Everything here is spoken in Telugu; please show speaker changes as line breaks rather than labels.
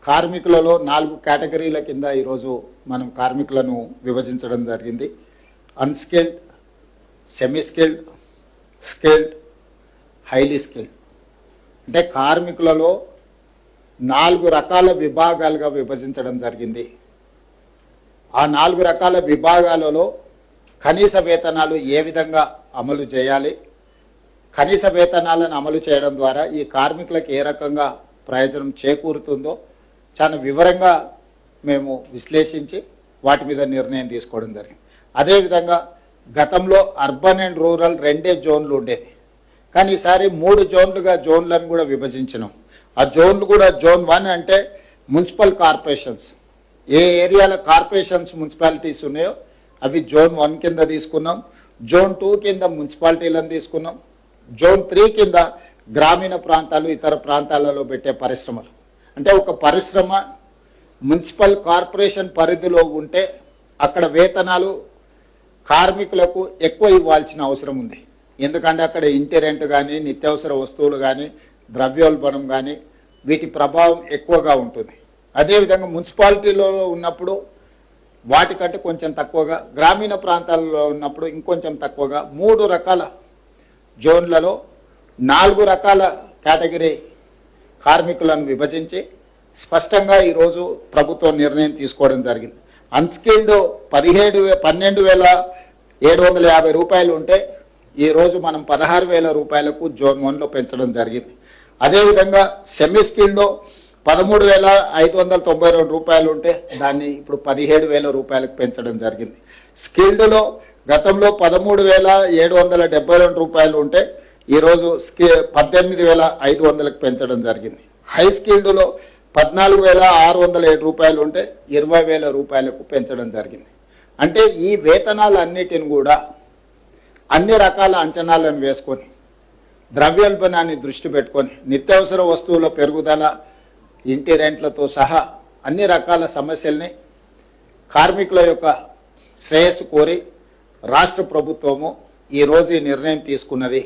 కార్మికులలో 4 కేటగిరీల కింద ఈరోజు మనం కార్మికులను విభజించడం జరిగింది. Unskilled, semi skilled, skilled, highly skilled. అంటే కార్మికులలో 4 రకాల విభాగాలుగా విభజించడం జరిగింది. ఆ 4 రకాల విభాగాలలో కనీస వేతనాలు ఏ విధంగా అమలు చేయాలి, కనీస వేతనాలను అమలు చేయడం ద్వారా ఈ కార్మికులకు ఏ రకంగా ప్రయోజనం చేకూరుతుందో చాలా వివరంగా మేము విశ్లేషించి వాటి మీద నిర్ణయం తీసుకోవడం జరిగింది. అదేవిధంగా గతంలో అర్బన్ అండ్ రూరల్ 2 జోన్లు ఉండేది, కానీ ఈసారి 3 జోన్లుగా జోన్లను కూడా విభజించినాం. ఆ జోన్లు కూడా జోన్ 1 అంటే మున్సిపల్ కార్పొరేషన్స్, ఏ ఏరియాల కార్పొరేషన్స్ మున్సిపాలిటీస్ ఉన్నాయో అవి జోన్ 1 కింద తీసుకున్నాం. జోన్ 2 కింద మున్సిపాలిటీలను తీసుకున్నాం. జోన్ 3 కింద గ్రామీణ ప్రాంతాలు, ఇతర ప్రాంతాలలో పెట్టే పరిశ్రమలు. అంటే ఒక పరిశ్రమ మున్సిపల్ కార్పొరేషన్ పరిధిలో ఉంటే అక్కడ వేతనాలు కార్మికులకు ఎక్కువ ఇవ్వాల్సిన అవసరం ఉంది. ఎందుకంటే అక్కడ ఇంటి రెంట్ కానీ, నిత్యావసర వస్తువులు కానీ, ద్రవ్యోల్బణం కానీ వీటి ప్రభావం ఎక్కువగా ఉంటుంది. అదేవిధంగా మున్సిపాలిటీలో ఉన్నప్పుడు వాటికంటే కొంచెం తక్కువగా, గ్రామీణ ప్రాంతాల్లో ఉన్నప్పుడు ఇంకొంచెం తక్కువగా 3 రకాల జోన్లలో 4 రకాల కేటగిరీ కార్మికులను విభజించి స్పష్టంగా ఈరోజు ప్రభుత్వం నిర్ణయం తీసుకోవడం జరిగింది. అన్స్కిల్డ్ 12,750 రూపాయలు ఉంటే ఈరోజు మనం 16,000 రూపాయలకు జోన్ 1లో పెంచడం జరిగింది. అదేవిధంగా సెమీ స్కిల్డ్లో 13,592 రూపాయలు ఉంటే దాన్ని ఇప్పుడు 17,000 రూపాయలకు పెంచడం జరిగింది. స్కిల్డ్లో గతంలో 13,772 రూపాయలు ఉంటే ఈరోజు 18,500లకు పెంచడం జరిగింది. హై స్కిల్డ్లో 14,607 రూపాయలు ఉంటే 20,000 రూపాయలకు పెంచడం జరిగింది. అంటే ఈ వేతనాలన్నిటిని కూడా అన్ని రకాల అంచనాలను వేసుకొని, ద్రవ్యోల్బణాన్ని దృష్టి పెట్టుకొని, నిత్యావసర వస్తువుల పెరుగుదల, ఇంటి రెంట్లతో సహా అన్ని రకాల సమస్యల్ని కార్మికుల యొక్క శ్రేయస్సు కోరి రాష్ట్ర ప్రభుత్వము ఈరోజు ఈ నిర్ణయం తీసుకున్నది.